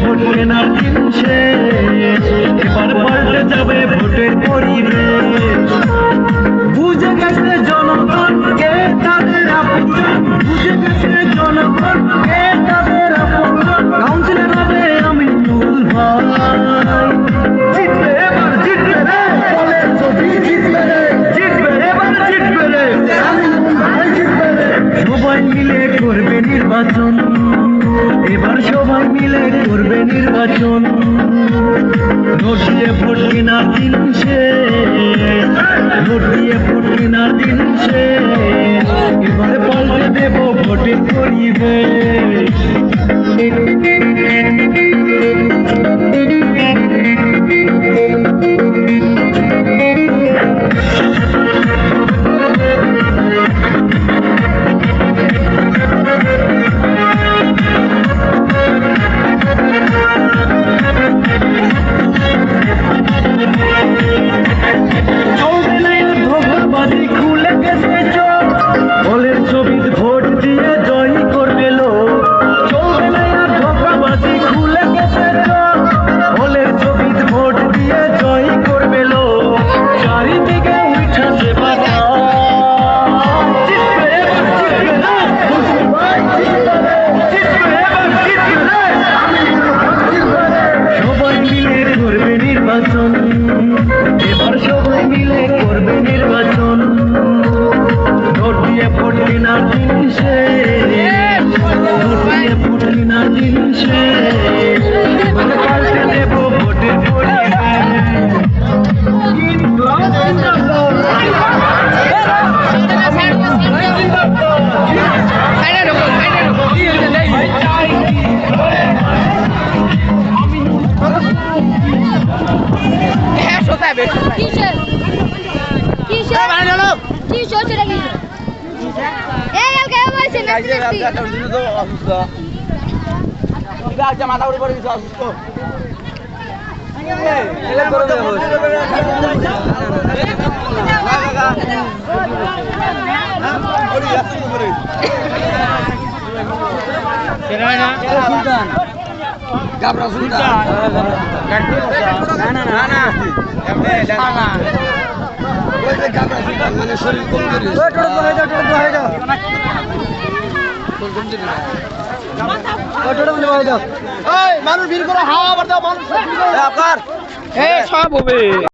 Vote কেনার দিন শেষ, এবার পাল্টে যাবে ভোটের পরিবেশ। বুঝে গেছে জনগণ কে তাদের আপনজন, বুঝে গেছে জনগণ কে তাদের আপনজন। কাউন্সিলর হবে আমিনুল ভাই, জিতবে এবার জিতবে রে, বলে যদি জিতবে রে, জিতবে এবার জিতবে রে, আমিনুল ভাই জিতবে রে। সবাই মিলে করবে নির্বাচন, এবার সবাই মিলে করবে নির্বাচন। ভোট দিয়ে ভোট কেনার দিন শেষ, ভোট দিয়ে ভোট কেনার দিন শেষ, এবারে পাল্টে দেব ভোটের পরিবেশ। খুলে গেছে চোখ, বলের ছবির ভোট দিয়ে জয় করবে লোক। চলবে না আর ধোঁকাবাজি, খুলে গেছে চোখ, বলের ছবির ভোট দিয়ে জয় করবে লোক। চারিদিকে উঠাছে বাতা, জিতবে এবার জিতবে না, জিতবে এবার জিতবে না, সবাই মিলে করবে নির্বাচন, এবার সবাই মিলে করবে নির্বাচন। ভোট দিয়ে ভোট কেনার দিন শেষ, ভোট দিয়ে ভোট কেনার দিন শেষ, এবার পাল্টে দেব ভোটের পরিবেশ। মাথা করে কিছু অসুস্থ মানে শরীর কমজোরি মানুষ ভিড় করে হাওয়া মানুষ সব হবে।